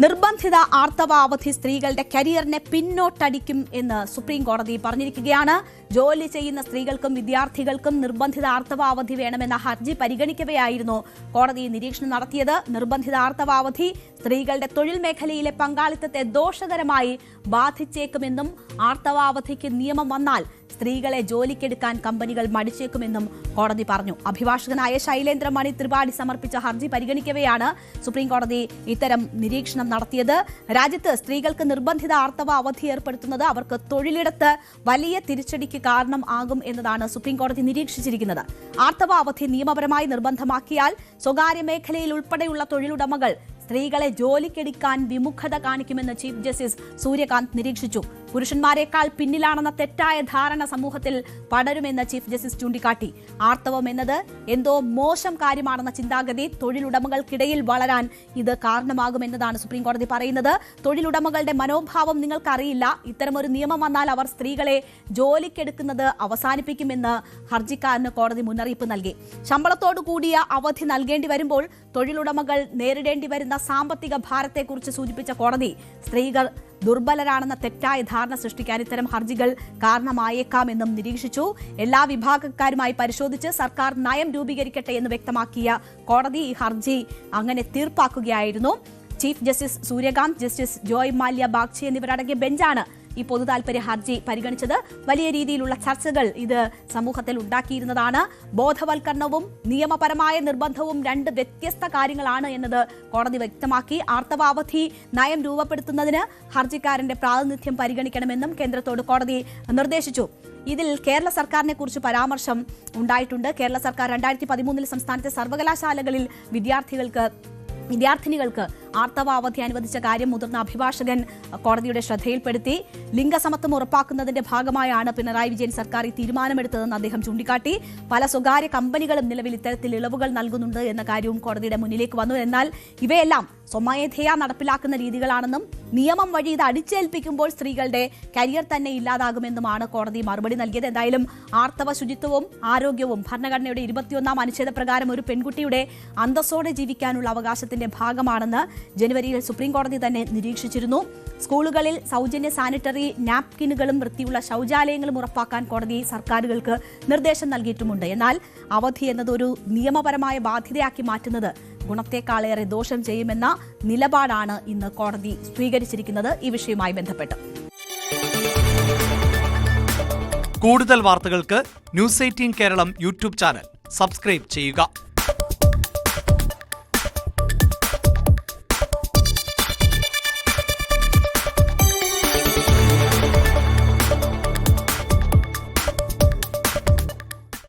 നിർബന്ധിത ആർത്തവ അവധി സ്ത്രീകളുടെ കരിയറിനെ പിന്നോട്ടടിക്കും എന്ന് സുപ്രീം കോടതി പറഞ്ഞിരിക്കുകയാണ്. ജോലി ചെയ്യുന്ന സ്ത്രീകൾക്കും വിദ്യാർത്ഥികൾക്കും നിർബന്ധിത ആർത്തവ അവധി വേണമെന്ന ഹർജി പരിഗണിക്കവെയായിരുന്നു കോടതി നിരീക്ഷണം നടത്തിയത്. നിർബന്ധിത ആർത്തവ അവധി സ്ത്രീകളുടെ തൊഴിൽ മേഖലയിലെ പങ്കാളിത്തത്തെ ദോഷകരമായി ബാധിച്ചേക്കുമെന്നും ആർത്തവാവധിക്ക് നിയമം വന്നാൽ സ്ത്രീകളെ ജോലിക്കെടുക്കാൻ കമ്പനികൾ മടിച്ചേക്കുമെന്നും കോടതി പറഞ്ഞു. അഭിഭാഷകനായ ശൈലേന്ദ്ര മണി ത്രിപാഠി സമർപ്പിച്ച ഹർജി പരിഗണിക്കവെയാണ് സുപ്രീം കോടതി ഇത്തരം നിരീക്ഷണം നടത്തിയത്. രാജ്യത്ത് സ്ത്രീകൾക്ക് നിർബന്ധിത ആർത്തവ അവധി ഏർപ്പെടുത്തുന്നത് അവർക്ക് തൊഴിലിടത്ത് വലിയ തിരിച്ചടിക്ക് കാരണം ആകും എന്നതാണ് സുപ്രീം കോടതി നിരീക്ഷിച്ചിരിക്കുന്നത്. ആർത്തവ അവധി നിയമപരമായി നിർബന്ധമാക്കിയാൽ സ്വകാര്യ മേഖലയിൽ ഉൾപ്പെടെയുള്ള തൊഴിലുടമകൾ സ്ത്രീകളെ ജോലിക്കെടുക്കാൻ വിമുഖത കാണിക്കുമെന്ന് ചീഫ് ജസ്റ്റിസ് സൂര്യകാന്ത് നിരീക്ഷിച്ചു. പുരുഷന്മാരെക്കാൾ പിന്നിലാണെന്ന തെറ്റായ ധാരണ സമൂഹത്തിൽ പടരുമെന്ന് ചീഫ് ജസ്റ്റിസ് ചൂണ്ടിക്കാട്ടി. ആർത്തവം എന്നത് എന്തോ മോശം കാര്യമാണെന്ന ചിന്താഗതി തൊഴിലുടമകൾക്കിടയിൽ വളരാൻ ഇത് കാരണമാകുമെന്നതാണ് സുപ്രീം കോടതി പറയുന്നത്. തൊഴിലുടമകളുടെ മനോഭാവം നിങ്ങൾക്കറിയില്ല. ഇത്തരമൊരു നിയമം വന്നാൽ അവർ സ്ത്രീകളെ ജോലിക്കെടുക്കുന്നത് അവസാനിപ്പിക്കുമെന്ന് ഹർജിക്കാരന് കോടതി മുന്നറിയിപ്പ് നൽകി. ശമ്പളത്തോടു കൂടിയ അവധി നൽകേണ്ടി വരുമ്പോൾ തൊഴിലുടമകൾ നേരിടേണ്ടി വരുന്ന സാമ്പത്തിക ഭാരത്തെക്കുറിച്ച് സൂചിപ്പിച്ച കോടതി സ്ത്രീകൾ ദുർബലരാണെന്ന തെറ്റായ ധാരണ സൃഷ്ടിക്കാൻ ഇത്തരം ഹർജികൾ കാരണമായേക്കാമെന്നും നിരീക്ഷിച്ചു. എല്ലാ വിഭാഗക്കാരുമായി പരിശോധിച്ച് സർക്കാർ നയം രൂപീകരിക്കട്ടെ എന്ന് വ്യക്തമാക്കിയ കോടതി ഈ ഹർജി അങ്ങനെ തീർപ്പാക്കുകയായിരുന്നു. Chief justice Surya Kant, justice Joymalya Bagchi എന്നിവരടങ്ങിയ ബെഞ്ചാണ് ഈ പൊതുതാൽപര്യ ഹർജി പരിഗണിച്ചത്. വലിയ രീതിയിലുള്ള ചർച്ചകൾ ഇത് സമൂഹത്തിൽ ഉണ്ടാക്കിയിരുന്നതാണ്. ബോധവൽക്കരണവും നിയമപരമായ നിർബന്ധവും രണ്ട് വ്യത്യസ്ത കാര്യങ്ങളാണ് എന്നത് കോടതി വ്യക്തമാക്കി. ആർത്തവാവധി നയം രൂപപ്പെടുത്തുന്നതിന് ഹർജിക്കാരന്റെ പ്രാതിനിധ്യം പരിഗണിക്കണമെന്നും കേന്ദ്രത്തോട് കോടതി നിർദ്ദേശിച്ചു. ഇതിൽ കേരള സർക്കാരിനെ കുറിച്ച് പരാമർശം ഉണ്ടായിട്ടുണ്ട്. കേരള സർക്കാർ 2013 സംസ്ഥാനത്തെ സർവകലാശാലകളിൽ വിദ്യാർത്ഥിനികൾക്ക് ആർത്തവ അവധി അനുവദിച്ച കാര്യം മുതിർന്ന അഭിഭാഷകൻ കോടതിയുടെ ശ്രദ്ധയിൽപ്പെടുത്തി. ലിംഗസമത്വം ഉറപ്പാക്കുന്നതിന്റെ ഭാഗമായാണ് പിണറായി വിജയൻ സർക്കാർ ഈ തീരുമാനമെടുത്തതെന്ന് അദ്ദേഹം ചൂണ്ടിക്കാട്ടി. പല സ്വകാര്യ കമ്പനികളും നിലവിൽ ഇത്തരത്തിൽ ഇളവുകൾ നൽകുന്നുണ്ട് എന്ന കാര്യവും കോടതിയുടെ മുന്നിലേക്ക് വന്നു. എന്നാൽ ഇവയെല്ലാം സ്വമേധയാ നടപ്പിലാക്കുന്ന രീതികളാണെന്നും നിയമം വഴി ഇത് അടിച്ചേൽപ്പിക്കുമ്പോൾ സ്ത്രീകളുടെ കരിയർ തന്നെ ഇല്ലാതാകുമെന്നുമാണ് കോടതി മറുപടി നൽകിയത്. എന്തായാലും ആർത്തവ ശുചിത്വവും ആരോഗ്യവും ഭരണഘടനയുടെ 21ാം അനുച്ഛേദപ്രകാരം ഒരു പെൺകുട്ടിയുടെ അന്തസ്സോടെ ജീവിക്കാനുള്ള അവകാശത്തിന്റെ ഭാഗമാണെന്ന് ജനുവരിയിൽ സുപ്രീം കോടതി തന്നെ നിരീക്ഷിച്ചിരുന്നു. സ്കൂളുകളിൽ സൗജന്യ സാനിറ്ററി നാപ്കിനുകളും വൃത്തിയുള്ള ശൌചാലയങ്ങളും ഉറപ്പാക്കാൻ കോടതി സർക്കാരുകൾക്ക് നിർദ്ദേശം നൽകിയിട്ടുമുണ്ട്. എന്നാൽ അവധി എന്നതൊരു നിയമപരമായ ബാധ്യതയാക്കി മാറ്റുന്നത് ഗുണത്തെക്കാളേറെ ദോഷം ചെയ്യുമെന്ന നിലപാടാണ് ഇന്ന് കോടതി സ്വീകരിച്ചിരിക്കുന്നത്. ഈ വിഷയവുമായി ബന്ധപ്പെട്ട് കൂടുതൽ വാർത്തകൾക്ക് news 18 Keralam YouTube channel subscribe ചെയ്യുക.